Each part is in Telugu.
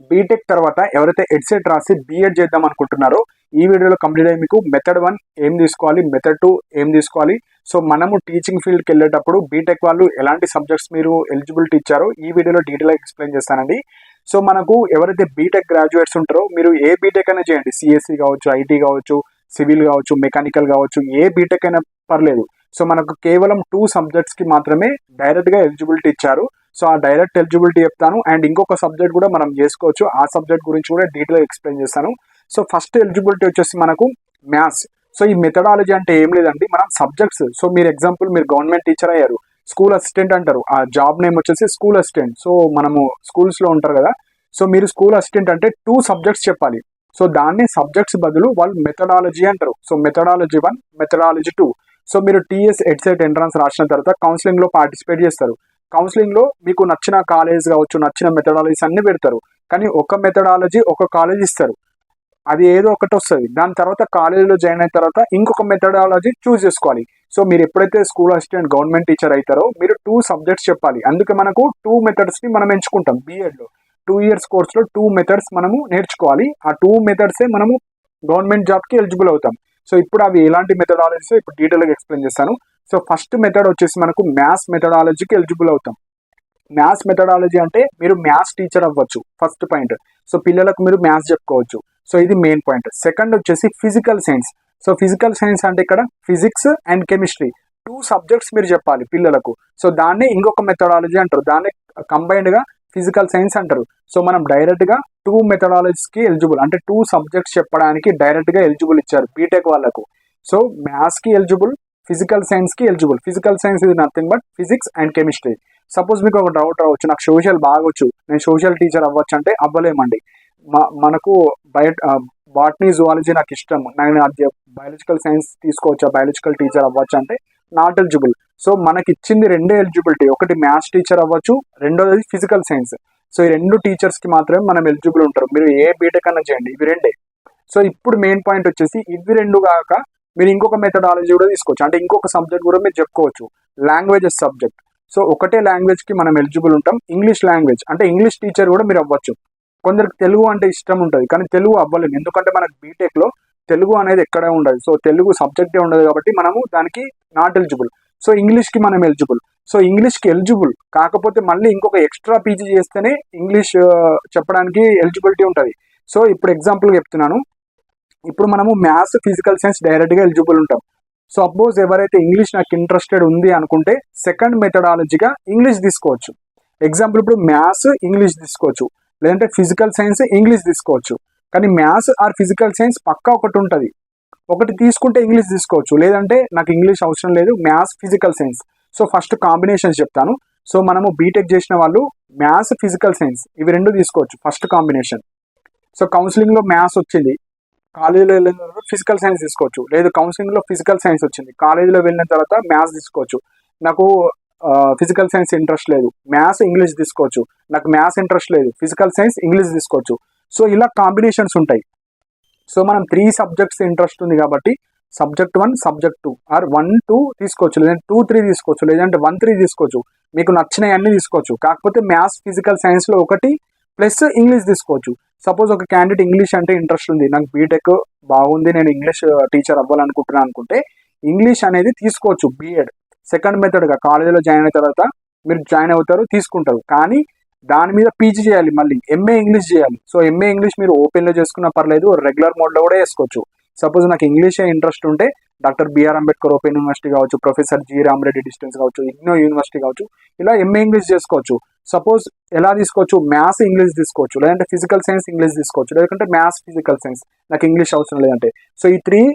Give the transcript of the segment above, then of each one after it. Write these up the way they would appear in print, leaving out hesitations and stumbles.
బీటెక్ తర్వాత ఎవరైతే ఎడ్సెట్ రాసి బీఎడ్ చేద్దాం అనుకుంటున్నారో ఈ వీడియోలో కంప్లీట్ అయ్యి మీకు మెథడ్ 1 ఏం తీసుకోవాలి, మెథడ్ 2 ఏం తీసుకోవాలి, సో మనము టీచింగ్ ఫీల్డ్కి వెళ్ళేటప్పుడు బీటెక్ వాళ్ళు ఎలాంటి సబ్జెక్ట్స్ మీరు ఎలిజిబిలిటీ ఇచ్చారో ఈ వీడియోలో డీటెయిల్గా ఎక్స్ప్లెయిన్ చేస్తానండి. సో మనకు ఎవరైతే బీటెక్ గ్రాడ్యుయేట్స్ ఉంటారో మీరు ఏ బీటెక్ అయినా చేయండి, సిఎస్సి కావచ్చు, ఐటీ కావచ్చు, సివిల్ కావచ్చు, మెకానికల్ కావచ్చు, ఏ బీటెక్ అయినా పర్లేదు. సో మనకు కేవలం 2 సబ్జెక్ట్స్కి మాత్రమే డైరెక్ట్గా ఎలిజిబిలిటీ ఇచ్చారు. సో ఆ డైరెక్ట్ ఎలిజిబిలిటీ చెప్తాను అండ్ ఇంకొక సబ్జెక్ట్ కూడా మనం చేసుకోవచ్చు, ఆ సబ్జెక్ట్ గురించి కూడా డీటెయిల్గా ఎక్స్ప్లెయిన్ చేస్తాను. సో ఫస్ట్ ఎలిజిబిలిటీ వచ్చేసి మనకు మ్యాథ్స్. సో ఈ మెథడాలజీ అంటే ఏం లేదండి, మనం సబ్జెక్ట్స్, సో మీరు ఎగ్జాంపుల్ మీరు గవర్నమెంట్ టీచర్ అయ్యారు, స్కూల్ అసిస్టెంట్ అంటారు, ఆ జాబ్ నేమ్ వచ్చేసి స్కూల్ అసిస్టెంట్. సో మనము స్కూల్స్లో ఉంటారు కదా, సో మీరు స్కూల్ అసిస్టెంట్ అంటే 2 సబ్జెక్ట్స్ చెప్పాలి. సో దాన్ని సబ్జెక్ట్స్ బదులు వాళ్ళు మెథడాలజీ అంటారు. So methodology 1, methodology 2. సో మీరు టీఎస్ ఎడ్సెట్ ఎంట్రన్స్ రాసిన తర్వాత కౌన్సిలింగ్లో పార్టిసిపేట్ చేస్తారు. కౌన్సిలింగ్లో మీకు నచ్చిన కాలేజ్ కావచ్చు, నచ్చిన మెథడాలజీస్ అన్ని పెడతారు, కానీ ఒక మెథడాలజీ ఒక కాలేజ్ ఇస్తారు, అది ఏదో ఒకటి వస్తుంది. దాని తర్వాత కాలేజీలో జాయిన్ అయిన తర్వాత ఇంకొక మెథడాలజీ చూస్ చేసుకోవాలి. సో మీరు ఎప్పుడైతే స్కూల్ అసిస్టెంట్ గవర్నమెంట్ టీచర్ అవుతారో మీరు 2 సబ్జెక్ట్స్ చెప్పాలి. అందుకే మనకు 2 మెథడ్స్ని మనం ఎంచుకుంటాం. బీఎడ్లో 2 ఇయర్స్ కోర్స్లో 2 మెథడ్స్ మనము నేర్చుకోవాలి. ఆ 2 మెథడ్సే మనము గవర్నమెంట్ జాబ్కి ఎలిజిబుల్ అవుతాం. సో ఇప్పుడు అవి ఎలాంటి మెథడాలజీస్ ఇప్పుడు డీటెయిల్గా ఎక్స్ప్లెయిన్ చేస్తాను. సో ఫస్ట్ మెథడ్ వచ్చేసి మనకు మ్యాథ్స్ మెథడాలజీకి ఎలిజిబుల్ అవుతాం. మ్యాథ్స్ మెథడాలజీ అంటే మీరు మ్యాథ్స్ టీచర్ అవ్వచ్చు, ఫస్ట్ పాయింట్. సో పిల్లలకు మీరు మ్యాథ్స్ చెప్పుకోవచ్చు, సో ఇది మెయిన్ పాయింట్. సెకండ్ వచ్చేసి physical science. So physical science అంటే ఇక్కడ ఫిజిక్స్ అండ్ కెమిస్ట్రీ 2 సబ్జెక్ట్స్ మీరు చెప్పాలి పిల్లలకు. సో దాన్ని ఇంకొక మెథడాలజీ అంటారు, దాన్ని కంబైన్డ్గా ఫిజికల్ సైన్స్ అంటారు. సో మనం డైరెక్ట్గా 2 మెథడాలజీస్కి ఎలిజిబుల్, అంటే 2 సబ్జెక్ట్స్ చెప్పడానికి డైరెక్ట్గా ఎలిజిబుల్ ఇచ్చారు బీటెక్ వాళ్ళకు. సో మ్యాథ్స్కి ఎలిజిబుల్, ఫిజికల్ సైన్స్కి ఎలిజిబుల్. ఫిజికల్ సైన్స్ ఇది nothing but physics and chemistry. Suppose మీకు ఒక డౌట్ రావచ్చు, నాకు సోషల్ బాగొచ్చు, నేను సోషల్ టీచర్ అవ్వచ్చు అంటే అవ్వలేమండి. మనకు బాటనీ జువాలజీ నాకు ఇష్టం, నేను అది బయాలజికల్ సైన్స్ తీసుకోవచ్చా, బయాలజికల్ టీచర్ అవ్వచ్చు అంటే నాట్ ఎలిజిబుల్. సో మనకి ఇచ్చింది 2 ఎలిజిబిలిటీ, ఒకటి మ్యాథ్స్ టీచర్ అవ్వచ్చు, రెండోది ఫిజికల్ సైన్స్. సో ఈ 2 టీచర్స్కి మాత్రమే మనం ఎలిజిబుల్ ఉంటారు. మీరు ఏ బీటెక్ అన్నా చేయండి, ఇవి 2. సో ఇప్పుడు మెయిన్ పాయింట్ వచ్చేసి ఇవి 2 కాక మీరు ఇంకొక మెథడాలజీ కూడా తీసుకోవచ్చు, అంటే ఇంకొక సబ్జెక్ట్ కూడా మీరు చెప్పుకోవచ్చు, లాంగ్వేజెస్ సబ్జెక్ట్. సో ఒకటే లాంగ్వేజ్కి మనం ఎలిజిబుల్ ఉంటాం. ఇంగ్లీష్ లాంగ్వేజ్ అంటే ఇంగ్లీష్ టీచర్ కూడా మీరు అవ్వచ్చు. కొందరికి తెలుగు అంటే ఇష్టం ఉంటుంది, కానీ తెలుగు అవ్వలేము, ఎందుకంటే మనకు బీటెక్లో తెలుగు అనేది ఎక్కడే ఉండదు. సో తెలుగు సబ్జెక్టే ఉండదు కాబట్టి మనము దానికి నాట్ ఎలిజిబుల్. సో ఇంగ్లీష్కి మనం ఎలిజిబుల్. సో ఇంగ్లీష్కి ఎలిజిబుల్ కాకపోతే మళ్ళీ ఇంకొక ఎక్స్ట్రా పీజీ చేస్తేనే ఇంగ్లీష్ చెప్పడానికి ఎలిజిబిలిటీ ఉంటుంది. సో ఇప్పుడు ఎగ్జాంపుల్ చెప్తున్నాను, ఇప్పుడు మనము మ్యాథ్స్, ఫిజికల్ సైన్స్ డైరెక్ట్గా ఎలిజిబుల్ ఉంటాం. సో సపోజ్ ఎవరైతే ఇంగ్లీష్ నాకు ఇంట్రెస్టెడ్ ఉంది అనుకుంటే సెకండ్ మెథడాలజీగా ఇంగ్లీష్ తీసుకోవచ్చు. ఎగ్జాంపుల్ ఇప్పుడు మ్యాథ్స్ ఇంగ్లీష్ తీసుకోవచ్చు, లేదంటే ఫిజికల్ సైన్స్ ఇంగ్లీష్ తీసుకోవచ్చు. కానీ మ్యాథ్స్ ఆర్ ఫిజికల్ సైన్స్ పక్కా ఒకటి ఉంటుంది, ఒకటి తీసుకుంటే ఇంగ్లీష్ తీసుకోవచ్చు, లేదంటే నాకు ఇంగ్లీష్ అవసరం లేదు, maths physical science. So first combinations చెప్తాను. సో మనము బీటెక్ చేసిన వాళ్ళు మ్యాథ్స్, ఫిజికల్ సైన్స్ ఇవి 2 తీసుకోవచ్చు, ఫస్ట్ కాంబినేషన్. సో కౌన్సిలింగ్లో మ్యాథ్స్ వచ్చింది, కాలేజీలో వెళ్ళిన తర్వాత ఫిజికల్ సైన్స్ తీసుకోవచ్చు, లేదు కౌన్సిలింగ్లో ఫిజికల్ సైన్స్ వచ్చింది, కాలేజీలో వెళ్ళిన తర్వాత మ్యాథ్స్ తీసుకోవచ్చు. నాకు ఫిజికల్ సైన్స్ ఇంట్రెస్ట్ లేదు, మ్యాథ్స్ ఇంగ్లీష్ తీసుకోవచ్చు. నాకు మ్యాథ్స్ ఇంట్రెస్ట్ లేదు, ఫిజికల్ సైన్స్ ఇంగ్లీష్ తీసుకోవచ్చు. సో ఇలా కాంబినేషన్స్ ఉంటాయి. సో మనం 3 సబ్జెక్ట్స్ ఇంట్రెస్ట్ ఉంది కాబట్టి సబ్జెక్ట్ 1, సబ్జెక్ట్ 2 ఆర్ 1, 2 తీసుకోవచ్చు, లేదంటే 2, 3 తీసుకోవచ్చు, లేదంటే 1, 3 తీసుకోవచ్చు. మీకు నచ్చినవి అన్నీ తీసుకోవచ్చు. కాకపోతే మ్యాథ్స్, ఫిజికల్ సైన్స్లో ఒకటి ప్లస్ ఇంగ్లీష్ తీసుకోవచ్చు. సపోజ్ ఒక క్యాండిడేట్ ఇంగ్లీష్ అంటే ఇంట్రెస్ట్ ఉంది, నాకు బీటెక్ బాగుంది, నేను ఇంగ్లీష్ టీచర్ అవ్వాలనుకుంటున్నాను అనుకుంటే ఇంగ్లీష్ అనేది తీసుకోవచ్చు. బీఎడ్ సెకండ్ మెథడ్గా కాలేజీలో జాయిన్ అయిన తర్వాత మీరు జాయిన్ అవుతారు, తీసుకుంటారు, కానీ దాని మీద పీజీ చేయాలి, మళ్ళీ ఎంఏ ఇంగ్లీష్ చేయాలి. సో ఎంఏ ఇంగ్లీష్ మీరు ఓపెన్లో చేసుకున్నా పర్లేదు, రెగ్యులర్ మోడ్లో కూడా చేసుకోవచ్చు. సపోజ్ నాకు ఇంగ్లీషే ఇంట్రెస్ట్ ఉంటే doctor BR Ambedkar open university కావచ్చు, ప్రొఫెసర్ జి రామరెడ్డి డిస్టెన్స్ కావచ్చు, ఇగ్నో యూనివర్సిటీ కావచ్చు, ఇలా ఎంఏ ఇంగ్లీష్ చేసుకోవచ్చు. సపోజ్ ఎలా తీసుకోవచ్చు, మ్యాథ్స్ ఇంగ్లీష్ తీసుకోవచ్చు, లేదంటే ఫిజికల్ సైన్స్ ఇంగ్లీష్ తీసుకోవచ్చు, లేదంటే మ్యాథ్స్ ఫిజికల్ సైన్స్, నాకు ఇంగ్లీష్ అవసరం లేదంటే. సో ఈ 3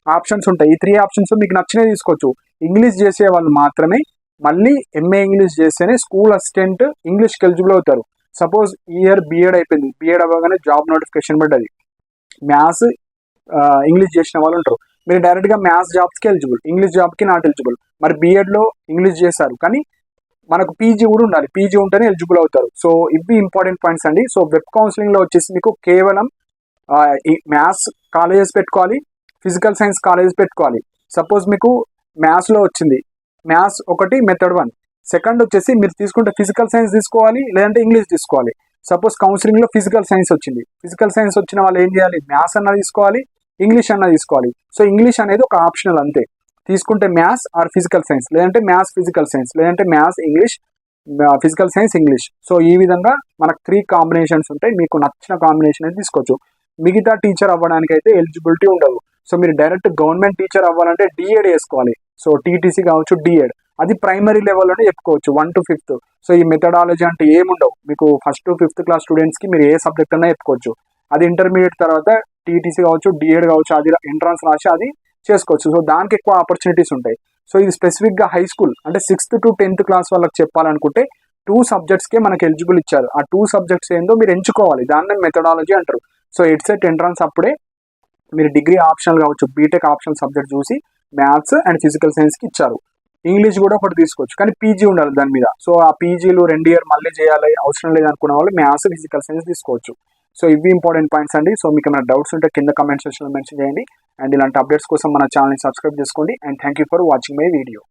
ఆప్షన్స్ ఉంటాయి. ఈ 3 ఆప్షన్స్ మీకు నచ్చినవి తీసుకోవచ్చు. ఇంగ్లీష్ చేసే వాళ్ళు మాత్రమే మళ్ళీ ఎంఏ ఇంగ్లీష్ చేస్తేనే స్కూల్ అసిస్టెంట్ ఇంగ్లీష్కి ఎలిజిబుల్ అవుతారు. సపోజ్ ఈ ఇయర్ బీఎడ్ అయిపోయింది, బీఎడ్ అవ్వగానే జాబ్ నోటిఫికేషన్ పడ్డది, మ్యాథ్స్ ఇంగ్లీష్ చేసిన వాళ్ళు ఉంటారు, మీరు డైరెక్ట్గా మ్యాథ్స్ జాబ్స్కి ఎలిజిబుల్, ఇంగ్లీష్ జాబ్కి నాట్ ఎలిజిబుల్. మరి బీఎడ్లో ఇంగ్లీష్ చేశారు, కానీ మనకు పీజీ కూడా ఉండాలి, పీజీ ఉంటేనే ఎలిజిబుల్ అవుతారు. సో ఇవి ఇంపార్టెంట్ పాయింట్స్ అండి. సో వెబ్ కౌన్సిలింగ్లో వచ్చేసి మీకు కేవలం మ్యాథ్స్ కాలేజెస్ పెట్టుకోవాలి, ఫిజికల్ సైన్స్ కాలేజెస్ పెట్టుకోవాలి. సపోజ్ మీకు మ్యాథ్స్లో వచ్చింది, మ్యాథ్స్ ఒకటి మెథడ్ 1. సెకండ్ వచ్చేసి మీరు తీసుకుంటే ఫిజికల్ సైన్స్ తీసుకోవాలి, లేదంటే ఇంగ్లీష్ తీసుకోవాలి. సపోజ్ కౌన్సిలింగ్లో ఫిజికల్ సైన్స్ వచ్చింది, ఫిజికల్ సైన్స్ వచ్చిన వాళ్ళు ఏం చేయాలి, మ్యాథ్స్ అన్న తీసుకోవాలి, ఇంగ్లీష్ అన్న తీసుకోవాలి. సో ఇంగ్లీష్ అనేది ఒక ఆప్షనల్ అంతే, తీసుకుంటే మ్యాథ్స్ ఆర్ ఫిజికల్ సైన్స్, లేదంటే మ్యాథ్స్ ఫిజికల్ సైన్స్, లేదంటే maths English physical science English. So ఈ విధంగా మనకు 3 కాంబినేషన్స్ ఉంటాయి, మీకు నచ్చిన కాంబినేషన్ అయితే తీసుకోవచ్చు. మిగతా టీచర్ అవ్వడానికి అయితే ఎలిజిబిలిటీ ఉండదు. సో మీరు డైరెక్ట్ గవర్నమెంట్ టీచర్ అవ్వాలంటే డిఎడ్ వేసుకోవాలి. సో టీటీసీ కావచ్చు, డిఎడ్, అది ప్రైమరీ లెవెల్లోనే చెప్పుకోవచ్చు 1 to 5th. సో ఈ మెథడాలజీ అంటే ఏముండవు మీకు, 1st to 5th క్లాస్ స్టూడెంట్స్కి మీరు ఏ సబ్జెక్ట్ అన్నా చెప్పుకోవచ్చు. అది ఇంటర్మీడియట్ తర్వాత టీటీసీ కావచ్చు, డిఎడ్ కావచ్చు, అది ఎంట్రన్స్ రాసి అది చేసుకోవచ్చు. సో దానికి ఎక్కువ ఆపర్చునిటీస్ ఉంటాయి. సో ఇది స్పెసిఫిక్గా హై స్కూల్ అంటే 6th to 10th క్లాస్ వాళ్ళకి చెప్పాలనుకుంటే 2 సబ్జెక్ట్స్కే మనకు ఎలిజిబుల్ ఇచ్చారు. ఆ 2 సబ్జెక్ట్స్ ఏందో మీరు ఎంచుకోవాలి, దాన్ని మెథడాలజీ అంటారు. సో ఎడ్సెట్ ఎంట్రన్స్ అప్పుడే మీరు డిగ్రీ ఆప్షనల్ కావచ్చు, బీటెక్ ఆప్షనల్ సబ్జెక్ట్ చూసి మ్యాథ్స్ అండ్ ఫిజికల్ సైన్స్కి ఇచ్చారు. ఇంగ్లీష్ కూడా ఒకటి తీసుకోవచ్చు, కానీ పీజీ ఉండాలి దాని మీద. సో ఆ పీజీలు 2 year మళ్ళీ చేయాలి, అవసరం లేదు అనుకున్న వాళ్ళు మ్యాథ్స్ ఫిజికల్ సైన్స్ తీసుకోవచ్చు. సో ఇవి ఇంపార్టెంట్ పాయింట్స్ అండి. సో మీకు ఏమైనా డౌట్స్ ఉంటే కింద కమెంట్ సెక్షన్లో మెన్షన్ చేయండి. అండ్ ఇలాంటి అప్డేట్స్ కోసం మన ఛానల్ని సబ్స్క్రైబ్ చేసుకోండి. And thank you for watching my video.